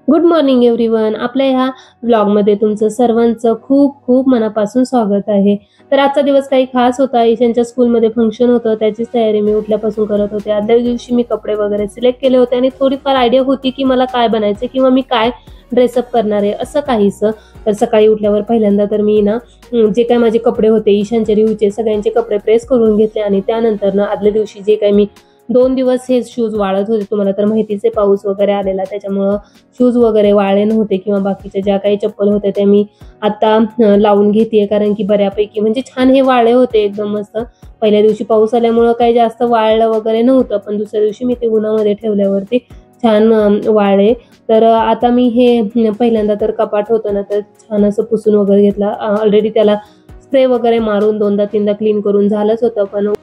Good morning everyone. आपल्या ह्या व्लॉगमध्ये तुमचं सर्वांचं खूप खूप मनापासून स्वागत आहे. तर आजचा दिवस काही खास होता. ईशानच्या स्कूलमध्ये फंक्शन होतं. त्याचीच तयारी मी उठल्यापासून करत होते. आदल्या दिवशी मी कपडे वगैरे सिलेक्ट केले होते आणि थोडीफार आयडिया होती की मला काय बनायचं किंवा मी काय ड्रेसअप करणार आहे असं काहीसं. तर सकाळी उठल्यावर पहिल्यांदा तर मी ना जे काही माझे कपडे होते ईशानचे, रिहूचे सगळ्यांचे कपडे प्रेस करून घेतले आणि त्यानंतर ना आदल्या दिवशी जे काही मी 2 दिवस हे शूज वाळत होते. तुम्हाला तर माहितीच आहे पाऊस वगैरे आलेला त्याच्यामुळं शूज वगैरे वाळले नव्हते किंवा बाकीच्या ज्या काही चप्पल होत्या त्या मी आता लावून घेतेय, कारण की बऱ्यापैकी म्हणजे छान हे वाळले होते एकदम मस्त. पहिल्या दिवशी पाऊस आल्यामुळं काही जास्त वाळलं वगैरे नव्हतं, पण दुसऱ्या दिवशी मी ते उन्हामध्ये ठेवल्यावरती छान वाळले. तर आता मी हे पहिल्यांदा तर कपाट होतं ना तर छान असं पुसून वगैरे घेतला. ऑलरेडी त्याला स्प्रे वगैरे मारून 2दा-3दा क्लीन करून झालंच होतं,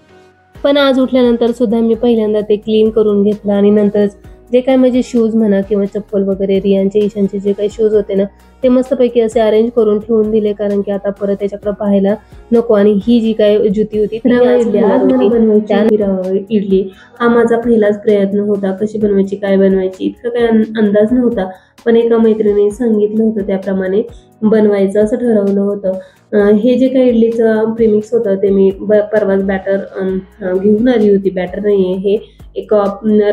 पण आज उठल्यानंतर सुद्धा मी पहिल्यांदा ते क्लीन करून घेतलं आणि नंतर जे काही माझे शूज म्हणा किंवा चप्पल वगैरे रियांचे, ईशानचे जे काही शूज होते ना ते मस्तपैकी असे अरेंज करून ठेवून दिले, कारण की आता परत त्याच्याकडे पाहायला नको. आणि ही जी काही जुती होती ती इडली हा माझा पहिलाच प्रयत्न होता. कशी बनवायची काय बनवायची इतका काही अंदाज नव्हता, पण एका मैत्रिणीने सांगितलं होतं त्याप्रमाणे बनवायचं असं ठरवलं होतं. हे जे काही इडलीचं प्रीमिक्स होतं ते मी परवाच बॅटर घेऊन आली होती. बॅटर नाहीये हे, एक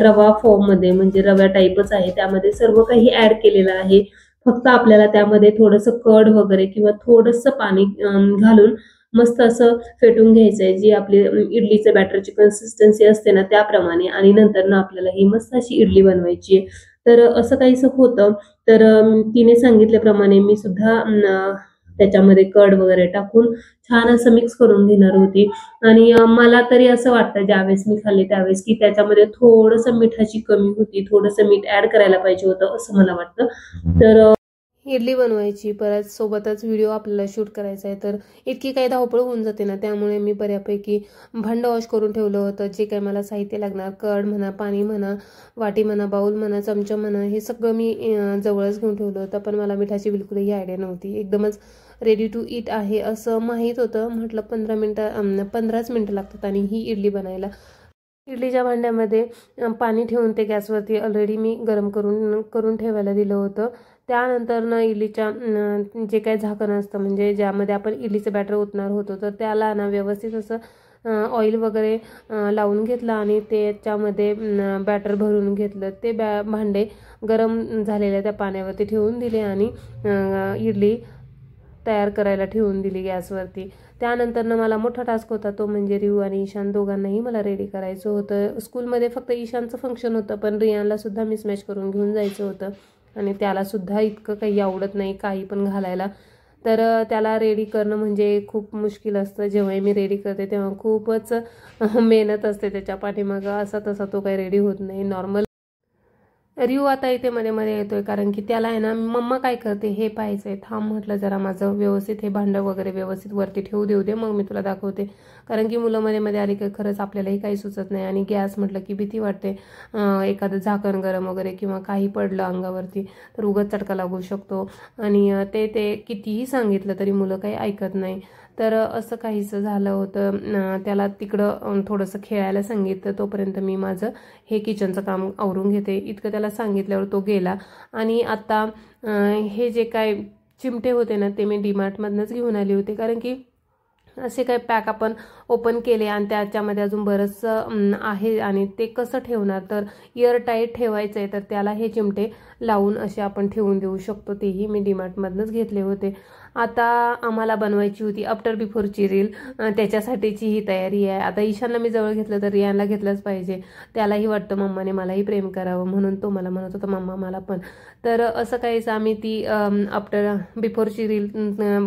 रवा फॉर्म मध्ये म्हणजे रव्या टाईपच आहे. त्यामध्ये सर्व काही ऍड केलेलं आहे. फक्त आपल्याला त्यामध्ये थोडंसं कर्ड वगैरे किंवा थोडंसं पाणी घालून मस्त असं फेटून घ्यायचंय, जी आपली इडलीचं बॅटरची कन्सिस्टन्सी असते ना त्याप्रमाणे. आणि नंतर ना आपल्याला ही मस्त अशी इडली बनवायची आहे. तर असं काहीसं होतं. तर तिने सांगितल्याप्रमाणे मी सुद्धा त्याच्यामध्ये कर्ड वगैरे टाकून छान असं मिक्स करून घेणार होती. आणि मला तरी असं वाटतं ज्यावेळेस मी खाल्ली त्यावेळेस की त्याच्यामध्ये थोडंसं मिठाची कमी होती, थोडंसं मीठ ऍड करायला पाहिजे होतं असं मला वाटतं. तर इडली बनवायची परत सोबतच व्हिडिओ आपल्याला शूट करायचा आहे, तर इतकी काही धावपळ होऊन जाते ना, त्यामुळे मी बऱ्यापैकी भांडं वॉश करून ठेवलं होतं. जे काही मला साहित्य लागणार, कर्ड म्हणा, पाणी म्हणा, वाटी म्हणा, बाऊल म्हणा, चमचा म्हणा, हे सगळं मी जवळच घेऊन ठेवलं होतं. पण मला मिठाची बिलकुलही आयडिया नव्हती. एकदमच रेडी टू ईट आहे असं माहीत होतं. म्हटलं 15च मिनटं लागतात आणि ही इडली बनायला. इडलीच्या भांड्यामध्ये पाणी ठेवून ते गॅसवरती ऑलरेडी मी गरम करून करून ठेवायला दिलं होतं. त्यानंतर ना इडलीच्या जे काही झाकण असतं म्हणजे ज्यामध्ये आपण इडलीचं बॅटर ओतणार होतो, तर त्याला ना व्यवस्थित असं ऑइल वगैरे लावून घेतलं आणि त्याच्यामध्ये बॅटर भरून घेतलं. ते भांडे गरम झालेल्या त्या पाण्यावरती ठेवून दिले आणि इडली तयार करायला ठेवून दिली गॅसवरती. त्यानंतर ना मला मोठा टास्क होता, तो म्हणजे रिहू आणि ईशान दोघांनाही मला रेडी करायचं होतं. स्कूलमध्ये फक्त ईशानचं फंक्शन होतं, पण रियानला सुद्धा मिसमॅच करून घेऊन जायचं होतं आणि त्याला सुद्धा इतकं काही आवडत नाही काही पण घालायला. तर त्याला रेडी करणं म्हणजे खूप मुश्किल असतं. जेव्हा मी रेडी करते तेव्हा खूपच मेहनत असते त्याच्या पाठीमागं. असा तसा तो काही रेडी होत नाही. नॉर्मल रिहू आता इथे मध्ये मध्ये येतोय, कारण की त्याला आहे ना मम्मा काय करते हे पाहायचंय. थांब म्हटलं जरा माझं व्यवस्थित हे भांडं वगैरे व्यवस्थित वरती ठेवू दे, मग मी तुला दाखवते. कारण की मुलं मध्ये मध्ये आली की खरंच आपल्यालाही काही सुचत नाही आणि गॅस म्हटलं की भीती वाटते. एखादं झाकण गरम वगैरे किंवा काही पडलं अंगावरती तर उगाच चटका लागू शकतो. आणि ते कितीही सांगितलं तरी मुलं काही ऐकत नाही. तर असं काहीसं झालं होतं. त्याला तिकडं थोडंसं खेळायला सांगितलं, तोपर्यंत मी माझं हे किचनचं काम आवरून घेते. इतकं त्याला सांगितल्यावर तो गेला. आणि आता हे जे काय चिमटे होते ना ते मी डीमार्टमधनंच घेऊन आले होते, कारण की असे काय पॅक आपण ओपन केले आणि त्याच्यामध्ये अजून बरंचसं आहे आणि ते कसं ठेवणार, तर इयर टाईट ठेवायचं आहे, तर त्याला हे चिमटे लावून असे आपण ठेवून देऊ शकतो. तेही मी डीमार्टमधनंच घेतले होते. आता आम्हाला बनवायची होती आफ्टर बिफोरची रील, त्याच्यासाठीची ही तयारी आहे. आता ईशानला मी जवळ घेतलं तर रियानला घेतलंच पाहिजे. त्यालाही वाटतं मम्माने मलाही प्रेम करावं, म्हणून तो मला म्हणत होता मम्मा मला पण. तर असं काहीच आम्ही ती आफ्टर बिफोरची रील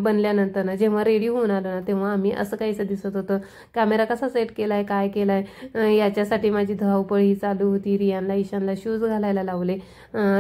बनल्यानंतर ना जेव्हा रेडी होऊन आलं ना तेव्हा आम्ही असं काहीसं दिसत होतं. कॅमेरा कसा सेट केलाय, काय केलाय, याच्यासाठी माझी धावपळ ही चालू होती. रियानला ईशानला शूज घालायला लावले.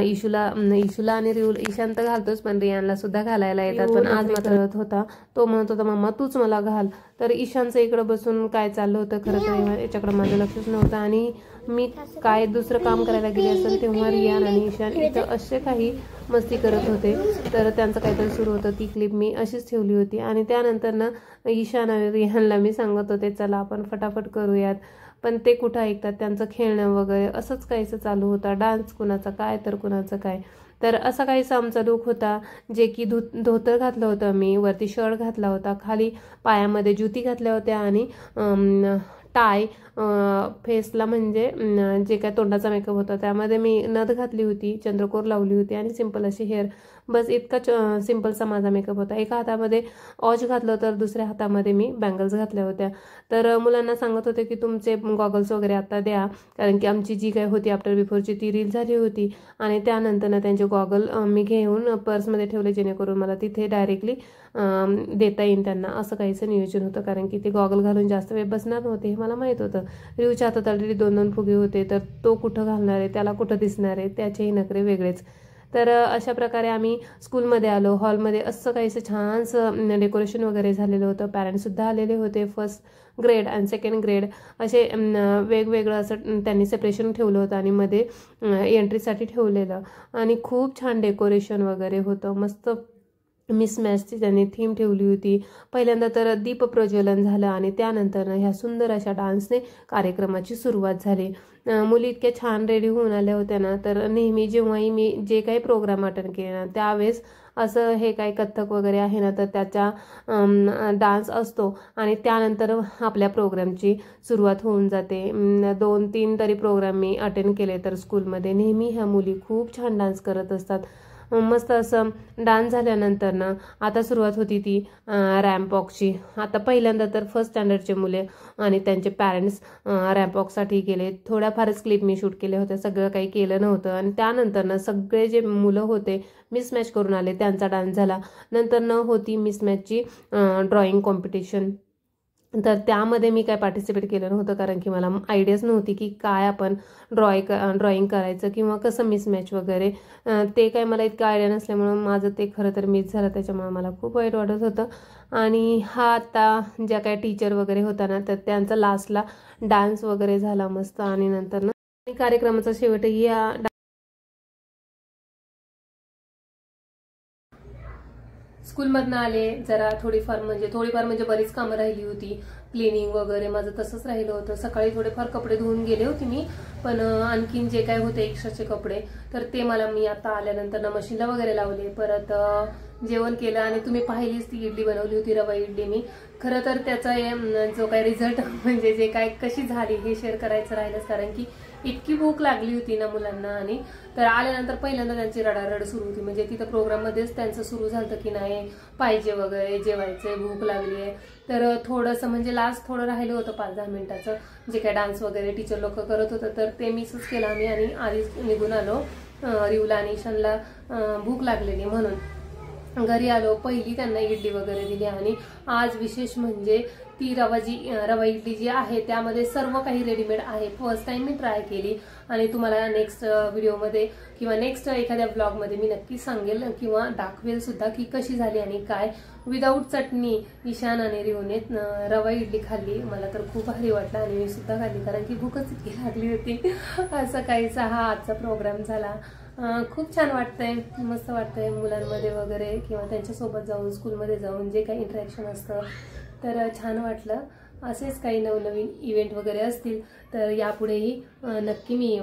इशूला आणि ईशान तर घालतोच, पण रियानला सुद्धा घालायला येतात. पण आज मात्र होता, तो म्हणत होता मम्मा तूच मला घाल. तर ईशानचं इकडं बसून काय चाललं होतं खरं तर याच्याकडे माझं लक्षच नव्हतं आणि मी काय दुसरं काम करायला गेले असेल तेव्हा रियान आणि ईशान इथं असे काही मस्ती करत होते. तर त्यांचं काहीतरी सुरू होतं. ती क्लिप मी अशीच ठेवली होती. आणि त्यानंतर ना ईशान आणि रियानला मी सांगत होते चला आपण फटाफट करूयात, पण ते कुठं ऐकतात. त्यांचं खेळणं वगैरे असंच काहीसं चालू होतं. डान्स कुणाचा काय तर कुणाचं काय. तर असा काहीसा आमचा लुक होता, जे की धोतर घातलं होतं मी, वरती शर्ट घातला होता, खाली पायामध्ये जुती घातल्या होत्या आणि टाय, फेसला म्हणजे जे काय तोंडाचा मेकअप होता त्यामध्ये मी नथ घातली होती, चंद्रकोर लावली होती आणि सिंपल अशी हेअर. बस इतका सिंपलचा माझा मेकअप होता. एका हातामध्ये ऑच घातलं तर दुसऱ्या हातामध्ये मी बँगल्स घातल्या होत्या. तर मुलांना सांगत होते की तुमचे गॉगल्स वगैरे आता द्या, कारण की आमची जी काय होती आफ्टर बिफोरची ती रील झाली होती आणि त्यानंतर त्यांचे गॉगल मी घेऊन पर्समध्ये ठेवले, जेणेकरून मला तिथे डायरेक्टली देता येईल त्यांना. असं काहीचं नियोजन होतं, कारण की ते गॉगल घालून जास्त वेळ बसणार नव्हते हे मला माहीत होतं. रिवच्या हातात ऑलरेडी 2-2 फुगे होते, तर तो कुठं घालणार आहे, त्याला कुठं दिसणार आहे, त्याचेही नखरे वेगळेच. तर अशा प्रकारे आम्ही स्कूलमध्ये आलो. हॉलमध्ये असं काहीसं छानसं डेकोरेशन वगैरे झालेलं होतं. पॅरेंट्ससुद्धा आलेले होते. फर्स्ट ग्रेड आणि सेकंड ग्रेड असे वेगवेगळं असं त्यांनी सेपरेशन ठेवलं होतं आणि मध्ये एंट्रीसाठी ठेवलेलं आणि खूप छान डेकोरेशन वगैरे होतं. मस्त मिसमॅचची त्यांनी थीम ठेवली होती. पहिल्यांदा तर दीप प्रज्वलन झालं आणि त्यानंतर ह्या सुंदर अशा डान्सने कार्यक्रमाची सुरुवात झाली. मुली इतक्या छान रेडी होऊन आल्या होत्या ना, तर नेहमी जेव्हाही मी जे काही प्रोग्राम अटेंड केले ना त्यावेळेस असं हे काही कथ्थक वगैरे आहे ना तर त्याचा डान्स असतो आणि त्यानंतर आपल्या प्रोग्रामची सुरुवात होऊन जाते. 2-3 तरी प्रोग्राम मी अटेंड केले. तर स्कूलमध्ये नेहमी ह्या मुली खूप छान डान्स करत असतात. मस्त असं डान्स झाल्यानंतर ना आता सुरुवात होती ती रॅम्प वॉकची. आता पहिल्यांदा तर फर्स्ट स्टँडर्डचे मुले आणि त्यांचे पॅरेंट्स रॅम्प वॉकसाठी गेले. थोड्याफारच क्लिप मी शूट केले होते, सगळं काही केलं नव्हतं. आणि त्यानंतर ना सगळे जे मुलं होते मिसमॅच करून आले, त्यांचा डान्स झाला. नंतर होती मिसमॅचची ड्रॉइंग कॉम्पिटिशन. तर त्यामध्ये मी काय पार्टिसिपेट केलं नव्हतं, कारण की मला आयडियाच नव्हती की काय आपण ड्रॉइंग करायचं किंवा कसं मिसमॅच वगैरे. ते काय मला इतकं आयडिया नसल्यामुळं माझं ते खरं तर मिस झालं. त्याच्यामुळे मला खूप वाईट वाटत होतं. आणि हा आता ज्या काय टीचर वगैरे होता ना तर त्यांचा लास्टला डान्स वगैरे झाला मस्त. आणि नंतर कार्यक्रमाचा शेवट या स्कूलमधनं आले. जरा थोडीफार म्हणजे बरीच कामं राहिली होती. क्लिनिंग वगैरे माझं तसंच राहिलं होतं. सकाळी थोडेफार कपडे धुवून गेले होते मी, पण आणखीन जे काय होते एक्स्ट्राचे कपडे तर ते मी आता आल्यानंतर मशीनला वगैरे लावले. परत जेवण केलं आणि तुम्ही पाहिलीच ती इडली बनवली होती, रवा इडली. मी खरं तर त्याचा जो काय रिझल्ट म्हणजे जे काय कशी झाली हे शेअर करायचं राहिलंच, कारण की इतकी भूक लागली होती ना मुलांना. आणि तर आल्यानंतर पहिल्यांदा त्यांची रडारड सुरू होती. म्हणजे तिथं प्रोग्राममध्येच त्यांचं सुरू झालं की नाही पाहिजे वगैरे, जेवायचंय, भूक लागली आहे. तर थोडंसं म्हणजे लास्ट थोडं राहिलं होतं 5-10 मिनिटाचं, जे काय डान्स वगैरे टीचर लोक करत होतं तर ते मिसच केलं आम्ही आणि आधीच निघून आलो. रिवला आणि ईशानला भूक लागलेली म्हणून घरी आलो. पहिली त्यांना इडली वगैरे दिली. आणि आज विशेष म्हणजे ती रवा इडली जी आहे त्यामध्ये सर्व काही रेडीमेड आहे. फर्स्ट टाइम मी ट्राय केली आणि तुम्हाला नेक्स्ट व्हिडिओमध्ये किंवा नेक्स्ट एखाद्या ब्लॉगमध्ये मी नक्की सांगेल किंवा दाखवेल सुद्धा की कशी झाली आणि काय. विदाऊट चटणी ईशान आणि रिवने रवा इडली खाल्ली. मला तर खूप भारी वाटलं आणि मी सुद्धा खाल्ली, कारण की भूकच इतकी लागली होती. असं काहीचा हा आजचा प्रोग्राम झाला. खूप छान वाटतंय, मस्त वाटतंय मुलांमध्ये वगैरे किंवा त्यांच्यासोबत जाऊन स्कूलमध्ये जाऊन जे काही इंटरॅक्शन असतं तर छान वाटलं. असेच काही नवनवीन इव्हेंट वगैरे असतील तर यापुढेही नक्की मी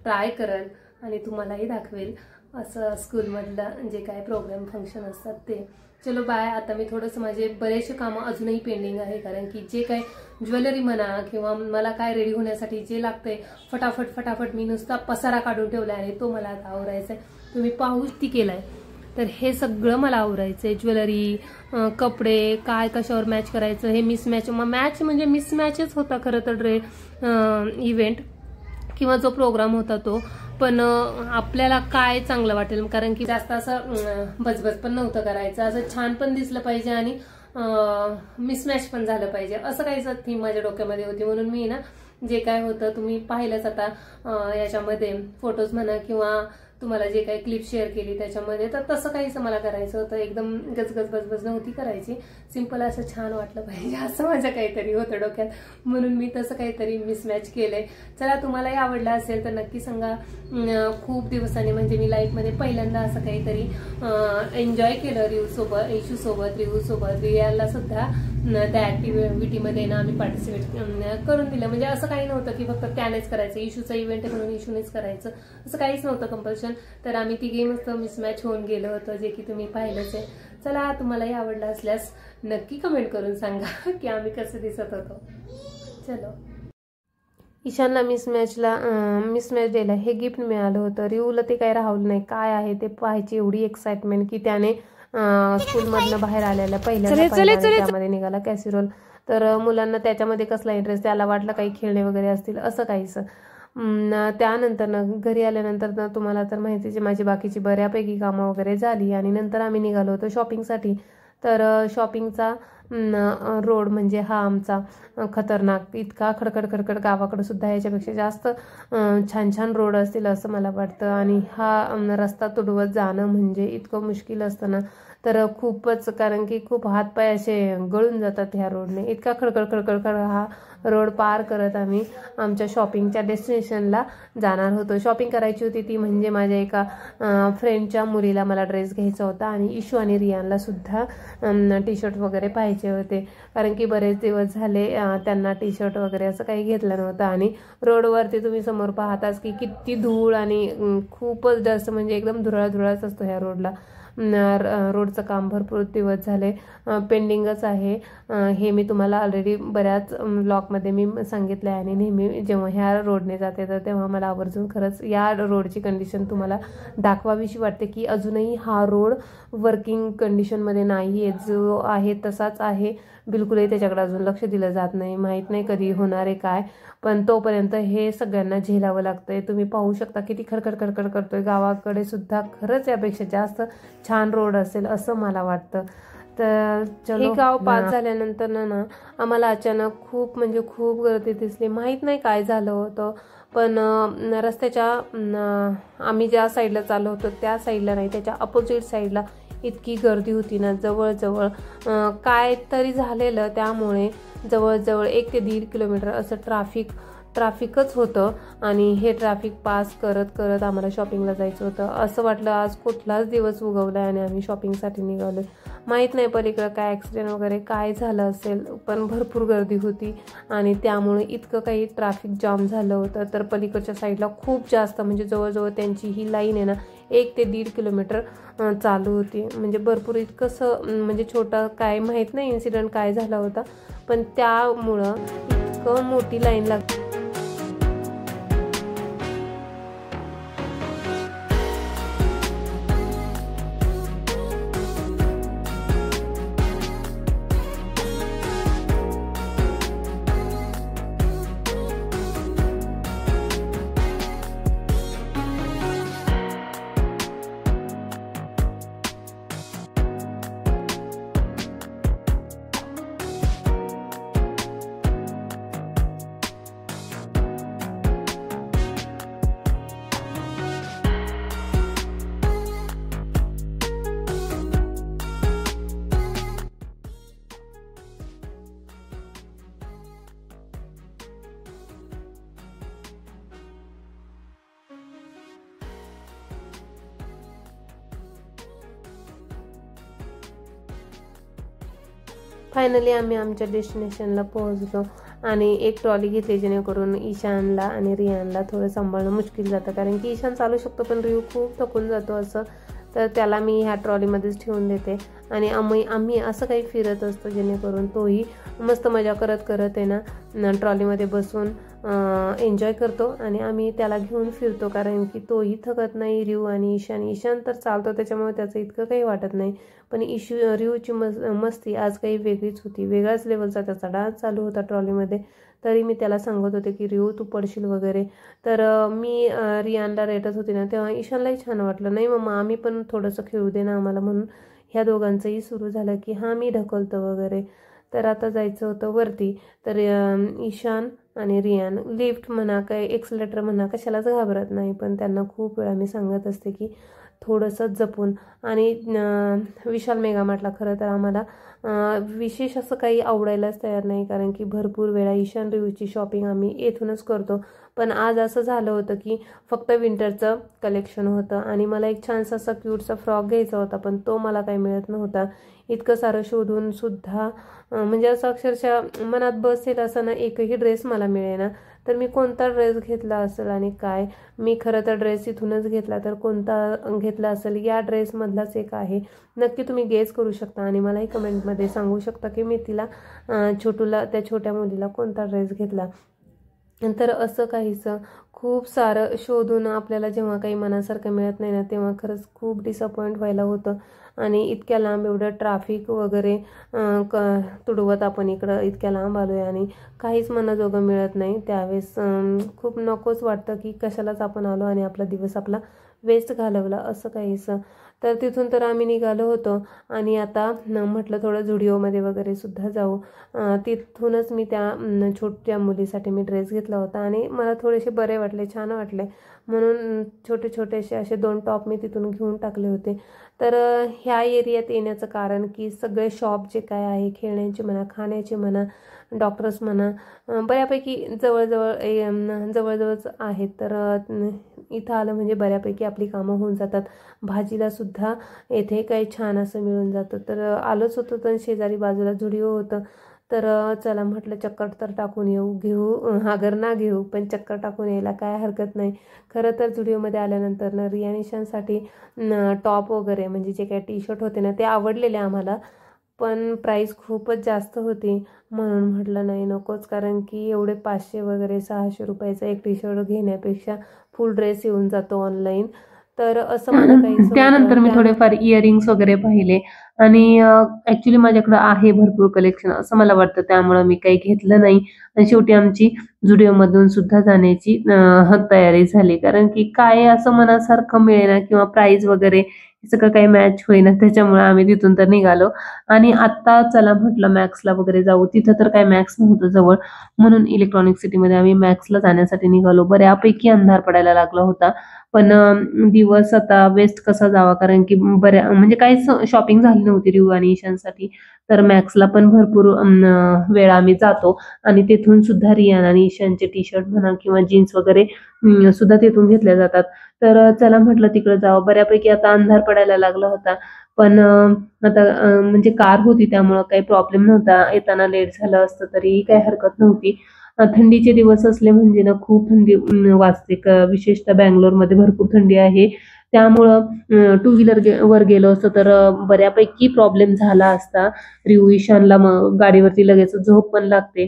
ट्राय करेल आणि तुम्हालाही दाखवेल असं स्कूलमधलं जे काय प्रोग्राम फंक्शन असतात ते. चलो बाय. आता मी थोडंसं माझे बरेचसे कामं अजूनही पेंडिंग आहे, कारण की जे काय ज्वेलरी म्हणा किंवा मला काय रेडी होण्यासाठी जे लागतंय फटाफट मी नुसता पसारा काढून ठेवलाय आणि तो मला आता आवरायचा आहे. तुम्ही पाहूच ती केलाय. तर हे सगळं मला आवरायचंय. ज्वेलरी, कपडे, काय कशावर मॅच करायचं हे मिसमॅच म्हणजे मिसमॅचच होता खरं तर इव्हेंट किंवा जो प्रोग्राम होता तो. पण आपल्याला काय चांगलं वाटेल, कारण की जास्त असं बजबज पण नव्हतं करायचं. असं छान पण दिसलं पाहिजे आणि मिसमॅच पण झालं पाहिजे, असं काहीच थीम माझ्या डोक्यामध्ये होती. म्हणून मी ना जे काय होतं तुम्ही पाहिलंच आता याच्यामध्ये फोटोज म्हणा किंवा तुम्हाला जे काही क्लिप शेअर केली त्याच्यामध्ये, तर तसं काहीच मला करायचं होतं. एकदम गजगज बजबज नव्हती करायची. सिंपल असं छान वाटलं पाहिजे असं माझं काहीतरी होतं डोक्यात, म्हणून मी तसं काहीतरी मिसमॅच केलंय. चला तुम्हालाही आवडलं असेल तर नक्की सांगा. खूप दिवसांनी म्हणजे मी लाईफमध्ये पहिल्यांदा असं काहीतरी एन्जॉय केलं रिवसोबत, इशूसोबत, रिवूसोबत. रियाला सुद्धा त्या ऍक्टिव्हिटीमध्ये ना आम्ही पार्टिसिपेट करून दिलं. म्हणजे असं काही नव्हतं की फक्त त्यानेच करायचं, इशूचा इव्हेंट आहे म्हणून इशूनेच करायचं, असं काहीच नव्हतं कंपल्शन. पोर्शन, तर आम्ही तिघे मस्त मिसमॅच होऊन गेलो होतो, जे की तुम्ही पाहिलंच आहे. चला, तुम्हालाही आवडलं असल्यास नक्की कमेंट करून सांगा की आम्ही कसं दिसत होतो. चलो, ईशानला मिसमॅच डेला हे गिफ्ट मिळालं होतं. रिऊला ते काही राहुलं नाही, काय आहे ते पाहायची एवढी एक्साइटमेंट की त्याने स्कूलमधनं बाहेर आल्याला पहिल्यांदा त्यामध्ये निघाला कॅसिरोल. तर मुलांना त्याच्यामध्ये कसला इंटरेस्ट, त्याला वाटलं काही खेळणे वगैरे असतील असं काहीच. त्यानंतर घरी आल्यानंतर तुम्हाला तर माहितीच, माझी बाकीची बऱ्यापैकी कामं वगैरे झाली आणि नंतर आम्ही निघालो होतो शॉपिंगसाठी. तर शॉपिंगचा रोड म्हणजे हा आमचा खतरनाक, इतका खडखड खडखड, गावाकडे सुद्धा याच्यापेक्षा जास्त छान छान रोड असतील असं मला वाटतं. आणि हा रस्ता तुडवत जाणं म्हणजे इतकं मुश्किल असतं ना, तर खूपच, कारण की खूप हातपाय असे गळून जातात ह्या रोडने. इतका खडखड खडखड खड हा रोड पार करत आम्ही आमच्या शॉपिंगच्या डेस्टिनेशनला जाणार होतो. शॉपिंग करायची होती ती म्हणजे माझ्या एका फ्रेंडच्या मुलीला मला ड्रेस घ्यायचा होता आणि इशू आणि रियानला सुद्धा टी शर्ट वगैरे पाहिजे होते, कारण की बरेच दिवस झाले त्यांना टी शर्ट वगैरे असं काही घेतलं नव्हतं. आणि रोडवरती तुम्ही समोर पाहताच की किती धूळ आणि खूपच जास्त, म्हणजे एकदम धुराळच असतो ह्या रोडला. रोडचं काम भरपूर दिवस झाले पेंडिंगच आहे. हे मी तुम्हाला ऑलरेडी बऱ्याच ब्लॉगमध्ये मी सांगितलं आहे. आणि नेहमी जेव्हा ह्या रोडने जाते तर तेव्हा मला आवर्जून खरंच या रोडची कंडिशन तुम्हाला दाखवावीशी वाटते की अजूनही हा रोड वर्किंग कंडिशनमध्ये नाही आहे. जो आहे तसाच आहे, बिलकुलही त्याच्याकडे अजून लक्ष दिलं जात नाही. माहीत नाही कधी होणार आहे काय, पण तोपर्यंत हे सगळ्यांना झेलावं लागतंय. तुम्ही पाहू शकता किती खडखड खडखड करतोय. गावाकडे सुद्धा खरंच यापेक्षा जास्त छान रोड असेल असं मला वाटतं. तर चलो, हे गाव पास झाल्यानंतर ना आम्हाला अचानक खूप म्हणजे खूप गर्दी दिसली. माहीत नाही काय झालं होतं, पण रस्त्याच्या आम्ही ज्या साईडला चाललो होतो त्या साईडला नाही, त्याच्या अपोजिट साईडला इतकी गर्दी होती ना, जवळजवळ काय तरी झालेलं, त्यामुळे जवळजवळ 1 ते 1.5 किलोमीटर असं ट्रॅफिकच होतं. आणि हे ट्रॅफिक पास करत करत आम्हाला शॉपिंगला जायचं होतं. असं वाटलं आज कुठलाच दिवस उगवला आणि आम्ही शॉपिंगसाठी निघालो. माहीत नाही पलीकडं काय ॲक्सिडेंट वगैरे काय झालं असेल, पण भरपूर गर्दी होती आणि त्यामुळे इतकं काही ट्रॅफिक जाम झालं होतं. तर पलीकडच्या साईडला खूप जास्त, म्हणजे जवळजवळ त्यांची ही लाईन आहे ना 1 ते 1.5 किलोमीटर चालू होती. म्हणजे भरपूर इतकंसं, म्हणजे छोटा काय माहीत नाही इन्सिडेंट काय झाला होता, पण त्यामुळं इतकं मोठी लाईन लागते. फायनली आम्ही आमच्या डेस्टिनेशनला पोहोचलो आणि एक ट्रॉली घेतली, जेणेकरून ईशानला आणि रियानला थोडं सांभाळणं मुश्किल जातं, कारण की ईशान चालू शकतो पण रियू खूप थकून जातो असं. तर त्याला मी ह्या ट्रॉलीमध्येच ठेवून देते आणि आम्ही असं काही फिरत असतो, जेणेकरून तोही मस्त मजा करत करत आहे ना ट्रॉलीमध्ये बसून एन्जॉय करतो आणि आम्ही त्याला घेऊन फिरतो, कारण की तोही थकत नाही. रियू आणि ईशान तर चालतो, त्याच्यामुळे त्याचं इतकं काही वाटत नाही. पण रियूची मस्ती आज काही वेगळीच होती, वेगळ्याच लेवलचा त्याचा डान्स चालू होता ट्रॉलीमध्ये. तरी मी त्याला सांगत होते की रियू तू पडशील वगैरे. तर मी रियानला रेटत होती ना, तेव्हा ईशानलाही छान वाटलं. नाही मम्मा, आम्ही पण थोडंसं खेळू दे ना आम्हाला, म्हणून ह्या दोघांचंही सुरू झालं की हां मी ढकलतो वगैरे. तर आता जायचं होतं वरती. तर ईशान आणि रियान लिफ्ट म्हणा काय एक्सलेटर म्हणा कशालाच घाबरत नाही, पण त्यांना खूप वेळा मी सांगत असते की थोडंसं जपून. आणि विशाल मेगामार्टला खरं तर आम्हाला विशेष असं काही आवडायलाच तयार नाही, कारण की भरपूर वेळा ईशान रिव्ह्यूची शॉपिंग आम्ही येथूनच करतो. पण आज असं झालं होतं की फक्त विंटरचं कलेक्शन होतं आणि मला एक छानसा असा क्यूटचा फ्रॉक घ्यायचा होता, पण तो मला काही मिळत नव्हता. इतकं सारं शोधून सुद्धा म्हणजे असं अक्षरशः मनात बसेल असं ना एकही ड्रेस मला मिळेना. तर मी कोणता ड्रेस घेतला असेल आणि काय, मी खरं तर ड्रेस इथूनच घेतला, तर कोणता घेतला असेल या ड्रेसमधलाच एक आहे, नक्की तुम्ही गेस करू शकता आणि मलाही कमेंटमध्ये सांगू शकता की मी तिला छोटूला, त्या छोट्या मुलीला कोणता ड्रेस घेतला. तर असं काहीसं खूप सारं शोधून आपल्याला जेव्हा काही मनासारखं मिळत नाही ना, तेव्हा खरंच खूप डिसअपॉइंट व्हायला होतं. आणि इतक्या लांब एवढं ट्रॅफिक वगैरे तुडवत आपण इकडं इतक्या लांब आलो आहे आणि काहीच मनाजोगं मिळत नाही. त्यावेळेस खूप नकोच वाटतं की कशालाच आपण आलो आणि आपला दिवस आपला वेस्ट घालवला असं काहीसं. तर तिथून तर आम्ही निघालो होतो आणि आता म्हटलं थोडं झुडिओमध्ये वगैरे सुद्धा जाऊ. तिथूनच मी त्या छोट्या मुलीसाठी मी ड्रेस घेतला होता आणि मला थोडेसे बरे वाटले, छान वाटले, म्हणून छोटे छोटेसे असे 2 टॉप मी तिथून घेऊन टाकले होते. तर ह्या एरियात येण्याचं कारण की सगळे शॉप जे काय आहे, खेळण्याचे म्हणा, खाण्याचे म्हणा, डॉक्टर्स म्हणा, बऱ्यापैकी जवळजवळच आहेत. तर इथं आलं म्हणजे बऱ्यापैकी आपली कामं होऊन जातात. भाजीलासुद्धा येथे काही छान असं मिळून जातं. तर आलोच होतं, तर शेजारी बाजूला झुडिओ होतं. तर चला म्हटलं चक्कर तर टाकून येऊ, घेऊ अगर ना घेऊ पण चक्कर टाकून यायला काय हरकत नाही. खरं तर झुडिओमध्ये आल्यानंतर ना रियानिशांसाठी टॉप वगैरे म्हणजे जे काही टी शर्ट होते ना ते आवडलेले आम्हाला, पण प्राईस खूपच जास्त होती, म्हणून म्हटलं नाही नकोच, कारण की एवढे 500 वगैरे 600 रुपयाचा एक टी शर्ट घेण्यापेक्षा फुल ड्रेस येऊन जातो ऑनलाईन. तर असं मला काही त्यानंतर मी थोडेफार इयरिंग्स वगैरे पाहिले आणि ॲक्च्युअली माझ्याकडे आहे भरपूर कलेक्शन असं मला वाटतं, त्यामुळे मी काही घेतलं नाही. आणि शेवटी आमची झुडिओमधून सुद्धा जाण्याची तयारी झाली, कारण की काय असं मनासारखं मिळेना किंवा प्राइस वगैरे हे सगळं काही मॅच होईना, त्याच्यामुळे आम्ही तिथून तर निघालो. आणि आता चला म्हटलं मॅक्सला वगैरे जाऊ. तिथं तर काही मॅक्स नव्हतं जवळ, म्हणून इलेक्ट्रॉनिक सिटीमध्ये आम्ही मॅक्सला जाण्यासाठी निघालो. बऱ्यापैकी अंधार पडायला लागला होता, पण दिवस आता वेस्ट कसा जावा, कारण की बऱ्या म्हणजे काहीच शॉपिंग झाली नव्हती रिऊ आणि ईशानसाठी. तर मॅक्सला पण भरपूर वेळा आम्ही जातो आणि तिथून सुद्धा रियान आणि ईशानचे टी शर्ट म्हणा किंवा जीन्स वगैरे सुद्धा तिथून घेतल्या जातात. तर चला म्हटलं तिकडे जावं. बऱ्यापैकी आता अंधार पडायला लागला होता, पण आता म्हणजे कार होती त्यामुळं काही प्रॉब्लेम नव्हता. येताना लेट झालं असतं तरी काही हरकत नव्हती. थंडीचे दिवस असले म्हणजे ना खूप थंडी वाजते, विशेषतः बँगलोरमध्ये भरपूर थंडी आहे. त्यामुळं टू व्हीलर वर गेलो असतो तर बऱ्यापैकी प्रॉब्लेम झाला असता. रिऊ ईशानला मग गाडीवरती लगेच झोप पण लागते.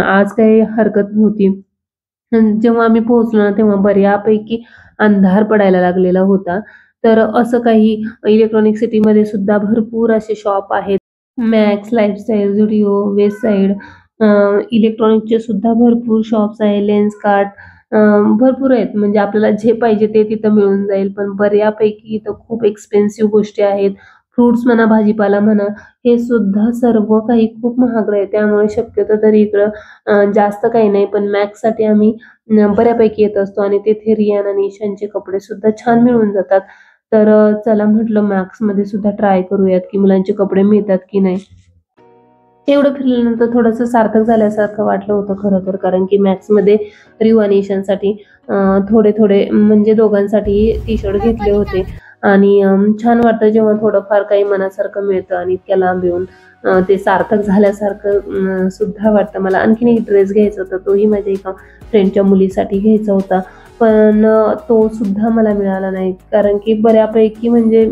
आज काही हरकत नव्हती. जेव्हा आम्ही पोहोचलो ना तेव्हा बऱ्यापैकी अंधार पडायला लागलेला होता. तर असं काही इलेक्ट्रॉनिक सिटीमध्ये सुद्धा भरपूर असे शॉप आहेत. Max, Lifestyle, Zudio, Westside, इलेक्ट्रॉनिकचे सुद्धा भरपूर शॉप्स आहे. लेन्सकार्ट भरपूर आहेत. म्हणजे आपल्याला जे पाहिजे ते तिथं मिळून जाईल. पण बऱ्यापैकी इथं खूप एक्सपेन्सिव्ह गोष्टी आहेत. फ्रुट्स म्हणा, भाजीपाला म्हणा, हे सुद्धा सर्व काही खूप महागडं आहे. त्यामुळे शक्यतो तरी इकडं जास्त काही नाही. पण मॅक्ससाठी आम्ही बऱ्यापैकी येत असतो आणि तिथे रियान आणि ईशानचे कपडे सुद्धा छान मिळून जातात. तर चला म्हटलं मॅक्समध्ये सुद्धा ट्राय करूयात की मुलांचे कपडे मिळतात की नाही. एवढं फिरल्यानंतर थोडंसं सार्थक झाल्यासारखं वाटलं होतं खरं तर, कारण की मॅक्समध्ये रिऊ आणि ईशानसाठी थोडे म्हणजे दोघांसाठी टी शर्ट घेतले होते आणि छान वाटतं जेव्हा थोडंफार काही मनासारखं मिळतं आणि इतक्या लांब येऊन ते सार्थक झाल्यासारखं सुद्धा वाटतं. मला आणखीन एक ड्रेस घ्यायचा होता, तोही माझ्या एका फ्रेंडच्या मुलीसाठी घ्यायचा होता, पण तो सुद्धा मला मिळाला नाही, कारण की बऱ्यापैकी म्हणजे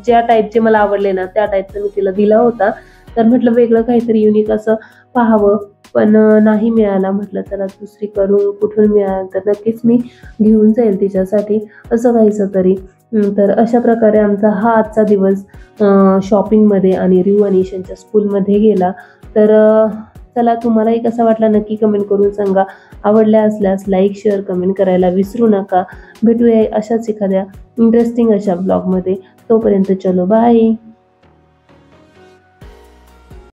ज्या टाईपचे मला आवडले ना त्या टाईपचा मी तिला दिला होता. तर म्हटलं वेगळं काहीतरी युनिक असं पाहावं, पण नाही मिळाला. म्हटलं चला दुसरीकडून कुठून मिळालं तर नक्कीच मी घेऊन जाईल तिच्यासाठी, असं काहीचं तरी. तर अशा प्रकारे आमचा हा आजचा दिवस शॉपिंगमध्ये आणि रिऊ आणि ईशानच्या स्कूलमध्ये गेला. तर चला तुम्हालाही कसा वाटला नक्की कमेंट करून सांगा. आवडल्या असल्यास लाईक, शेअर, कमेंट करायला विसरू नका. भेटूया अशाच एखाद्या इंटरेस्टिंग अशा ब्लॉगमध्ये. तोपर्यंत चलो बाय.